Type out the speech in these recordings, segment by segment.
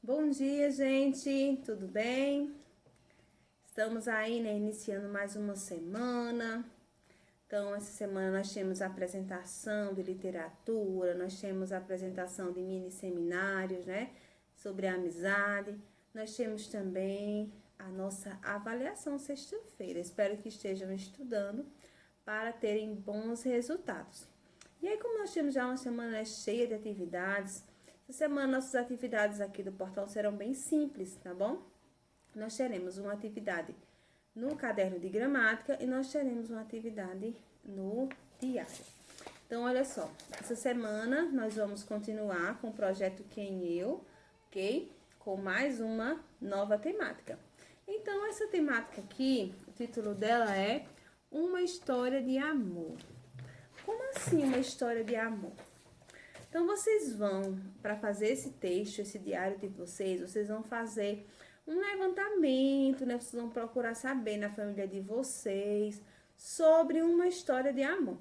Bom dia, gente, tudo bem? Estamos aí, né, iniciando mais uma semana. Então, essa semana nós temos a apresentação de literatura, nós temos a apresentação de mini seminários, né, sobre a amizade. Nós temos também a nossa avaliação sexta-feira. Espero que estejam estudando para terem bons resultados. E aí, como nós temos já uma semana cheia de atividades, essa semana nossas atividades aqui do portal serão bem simples, tá bom? Nós teremos uma atividade no caderno de gramática e nós teremos uma atividade no diário. Então, olha só, essa semana nós vamos continuar com o projeto Quem Eu, ok? Com mais uma nova temática. Então, essa temática aqui, o título dela é Uma História de Amor. Como assim uma história de amor? Então, vocês vão, para fazer esse texto, esse diário de vocês vão fazer um levantamento, né? Vocês vão procurar saber na família de vocês sobre uma história de amor.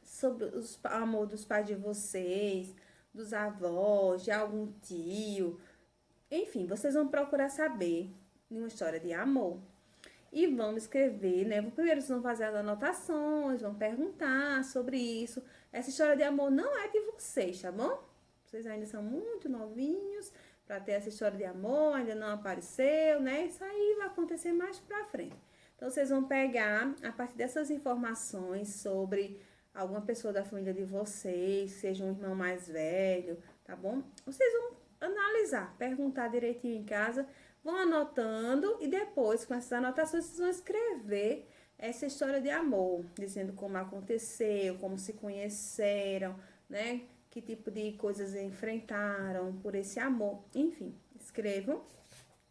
Sobre o amor dos pais de vocês, dos avós, de algum tio. Enfim, vocês vão procurar saber uma história de amor. E vão escrever, né? Primeiro vocês vão fazer as anotações, vão perguntar sobre isso. Essa história de amor não é de vocês, tá bom? Vocês ainda são muito novinhos para ter essa história de amor, ainda não apareceu, né? Isso aí vai acontecer mais pra frente. Então, vocês vão pegar, a partir dessas informações sobre alguma pessoa da família de vocês, seja um irmão mais velho, tá bom? Vocês vão analisar, perguntar direitinho em casa, vão anotando e depois, com essas anotações, vocês vão escrever essa história de amor, dizendo como aconteceu, como se conheceram, né? Que tipo de coisas enfrentaram por esse amor. Enfim, escrevam,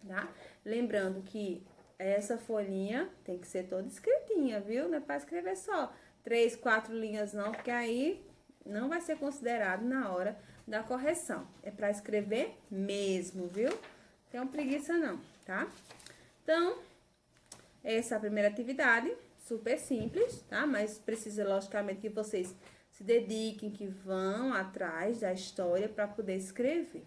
tá? Lembrando que essa folhinha tem que ser toda escritinha, viu? Não é para escrever só 3, 4 linhas não, porque aí não vai ser considerado na hora da correção. É para escrever mesmo, viu? Tenham preguiça não, tá? Então, essa é a primeira atividade, super simples, tá? Mas precisa, logicamente, que vocês se dediquem, que vão atrás da história para poder escrever.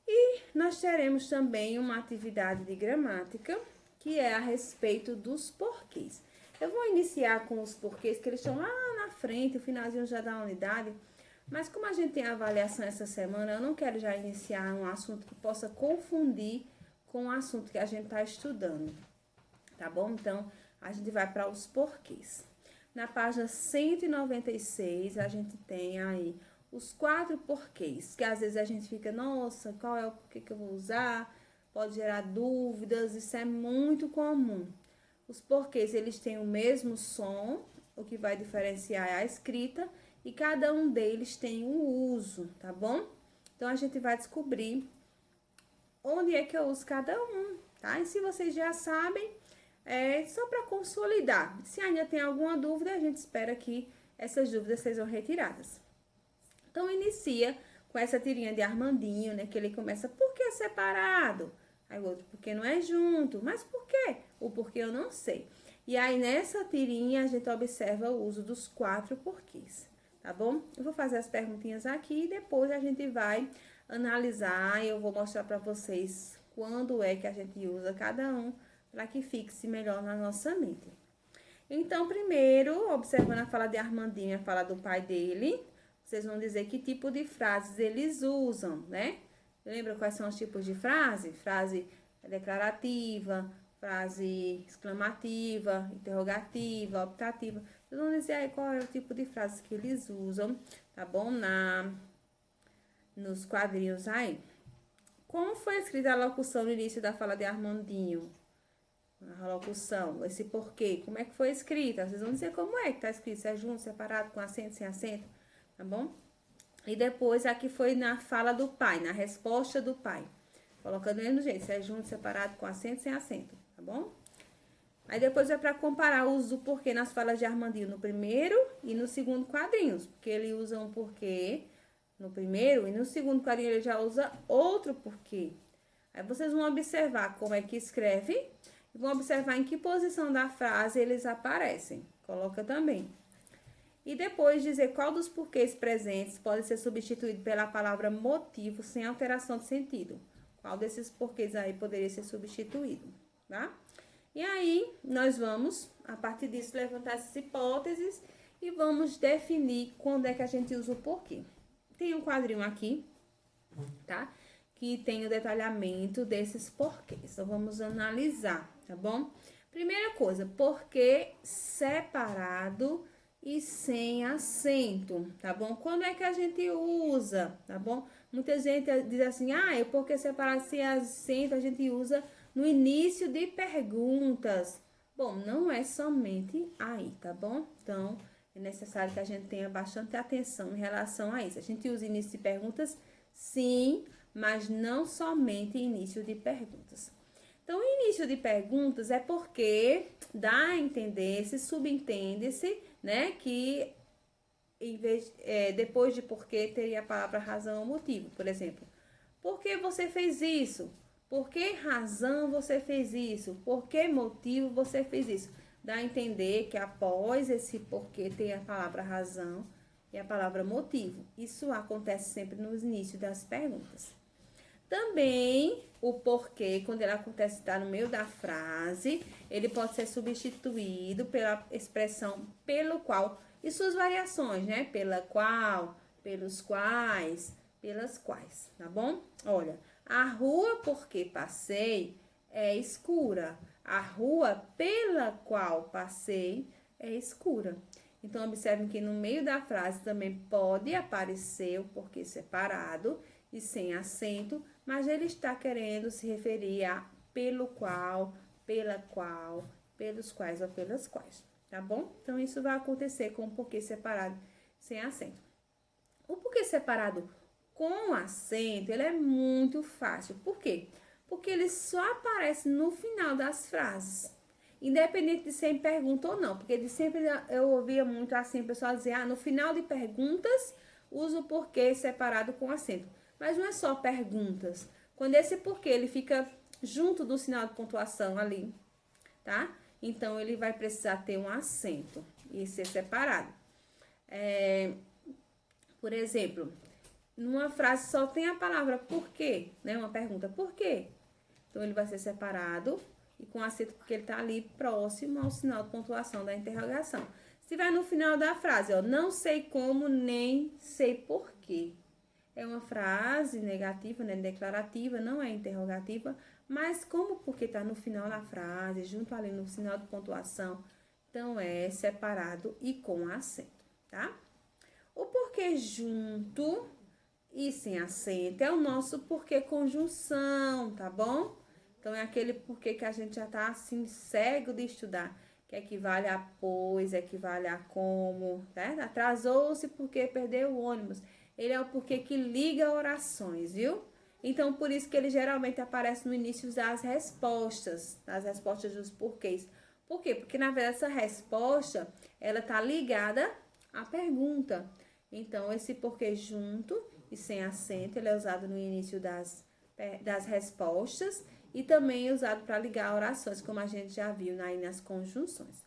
E nós teremos também uma atividade de gramática, que é a respeito dos porquês. Eu vou iniciar com os porquês, que eles estão lá na frente, o finalzinho já da unidade. Mas como a gente tem avaliação essa semana, eu não quero já iniciar um assunto que possa confundir com o assunto que a gente está estudando, tá bom? Então, a gente vai para os porquês. Na página 196, a gente tem aí os 4 porquês, que às vezes a gente fica, nossa, qual é o porquê que eu vou usar? Pode gerar dúvidas, isso é muito comum. Os porquês, eles têm o mesmo som, o que vai diferenciar é a escrita, e cada um deles tem um uso, tá bom? Então, a gente vai descobrir onde é que eu uso cada um, tá? E se vocês já sabem, é só para consolidar. Se ainda tem alguma dúvida, a gente espera que essas dúvidas sejam retiradas. Então, inicia com essa tirinha de Armandinho, né? Que ele começa, por que separado? Aí o outro, porque não é junto. Mas por quê? O porquê eu não sei. E aí, nessa tirinha, a gente observa o uso dos 4 porquês, tá bom? Eu vou fazer as perguntinhas aqui e depois a gente vai analisar e eu vou mostrar para vocês quando é que a gente usa cada um para que fixe melhor na nossa mente. Então, primeiro, observando a fala de Armandinho, a fala do pai dele, vocês vão dizer que tipo de frases eles usam, né? Lembra quais são os tipos de frase? Frase declarativa, frase exclamativa, interrogativa, optativa. Vocês vão dizer aí qual é o tipo de frase que eles usam, tá bom? Nos quadrinhos aí. Como foi escrita a locução no início da fala de Armandinho? A locução, esse porquê, como é que foi escrita? Vocês vão dizer como é que tá escrito, se é junto, separado, com acento, sem acento, tá bom? E depois aqui foi na fala do pai, na resposta do pai. Colocando do mesmo jeito, se é junto, separado, com acento, sem acento, tá bom? Aí depois é para comparar o uso do porquê nas falas de Armandinho no primeiro e no segundo quadrinhos, porque ele usa um porquê no primeiro e no segundo quadrinho ele já usa outro porquê. Aí vocês vão observar como é que escreve e vão observar em que posição da frase eles aparecem. Coloca também. E depois dizer qual dos porquês presentes pode ser substituído pela palavra motivo sem alteração de sentido. Qual desses porquês aí poderia ser substituído, tá? E aí, nós vamos, a partir disso, levantar essas hipóteses e vamos definir quando é que a gente usa o porquê. Tem um quadrinho aqui, tá? Que tem o detalhamento desses porquês. Então, vamos analisar, tá bom? Primeira coisa, porquê separado e sem acento, tá bom? Quando é que a gente usa, tá bom? Muita gente diz assim, o porquê separado sem acento a gente usa no início de perguntas. Bom, não é somente aí, tá bom? Então, é necessário que a gente tenha bastante atenção em relação a isso. A gente usa início de perguntas, sim, mas não somente início de perguntas. Então, o início de perguntas é porque dá a entender, se subentende-se, né, que em vez, depois de porquê teria a palavra razão ou motivo. Por exemplo, por que você fez isso? Por que razão você fez isso? Por que motivo você fez isso? Dá a entender que após esse porquê tem a palavra razão e a palavra motivo. Isso acontece sempre no início das perguntas. Também o porquê, quando ele acontece, está no meio da frase, ele pode ser substituído pela expressão pelo qual e suas variações, né? Pela qual, pelos quais, pelas quais, tá bom? Olha, a rua por que passei é escura. A rua pela qual passei é escura. Então, observem que no meio da frase também pode aparecer o porquê separado e sem acento, mas ele está querendo se referir a pelo qual, pela qual, pelos quais ou pelas quais, tá bom? Então, isso vai acontecer com o porquê separado sem acento. O porquê separado com acento, ele é muito fácil. Por quê? Porque ele só aparece no final das frases, independente de ser em pergunta ou não. Porque de sempre eu ouvia muito assim, o pessoal dizer, no final de perguntas, usa o porquê separado com acento. Mas não é só perguntas. Quando esse porquê ele fica junto do sinal de pontuação ali, tá? Então, ele vai precisar ter um acento e ser separado. Por exemplo, numa frase só tem a palavra por quê, né? Uma pergunta, por quê? Então, ele vai ser separado e com acento porque ele tá ali próximo ao sinal de pontuação da interrogação. Se tiver no final da frase, não sei como, nem sei por quê. É uma frase negativa, né, declarativa, não é interrogativa, mas como porque está no final da frase, junto ali no sinal de pontuação, então é separado e com acento, tá? O porquê junto e sem acento é o nosso porquê conjunção, tá bom? Então, é aquele porquê que a gente já tá assim, cego de estudar, que equivale a pois, equivale a como, né? Atrasou-se porque perdeu o ônibus. Ele é o porquê que liga orações, viu? Então, por isso que ele geralmente aparece no início das respostas dos porquês. Por quê? Porque, na verdade, essa resposta, ela tá ligada à pergunta. Então, esse porquê junto e sem acento, ele é usado no início das respostas e também é usado para ligar orações, como a gente já viu aí nas conjunções.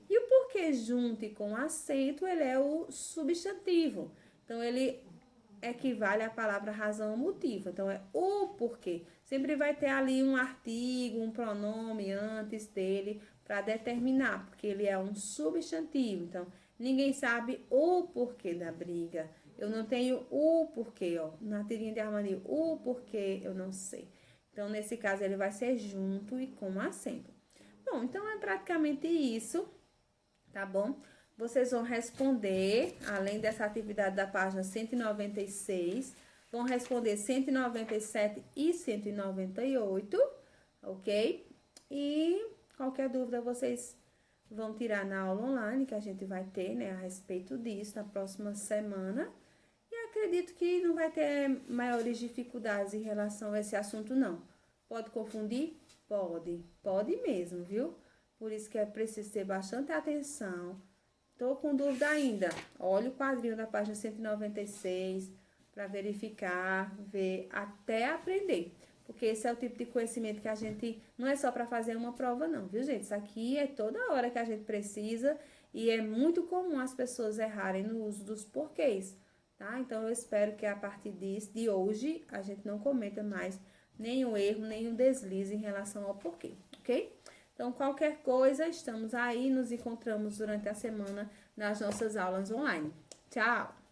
E o porquê junto e com acento, ele é o substantivo. Então, ele equivale à palavra razão ou motivo. Então, é o porquê. Sempre vai ter ali um artigo, um pronome antes dele para determinar, porque ele é um substantivo. Então, ninguém sabe o porquê da briga. Eu não tenho o porquê, na tirinha de harmonia, o porquê eu não sei. Então, nesse caso, ele vai ser junto e com acento. Bom, então é praticamente isso, tá bom? Vocês vão responder, além dessa atividade da página 196, vão responder 197 e 198, ok? E qualquer dúvida vocês vão tirar na aula online, que a gente vai ter, né, a respeito disso na próxima semana. E acredito que não vai ter maiores dificuldades em relação a esse assunto, não. Pode confundir? Pode mesmo, viu? Por isso que é preciso ter bastante atenção. Tô com dúvida ainda. Olha o quadrinho da página 196 para verificar, ver, até aprender. Porque esse é o tipo de conhecimento que a gente não é só para fazer uma prova, não, viu, gente? Isso aqui é toda hora que a gente precisa e é muito comum as pessoas errarem no uso dos porquês, tá? Então, eu espero que a partir de hoje, a gente não cometa mais nenhum erro, nenhum deslize em relação ao porquê, ok? Então, qualquer coisa, estamos aí, nos encontramos durante a semana nas nossas aulas online. Tchau!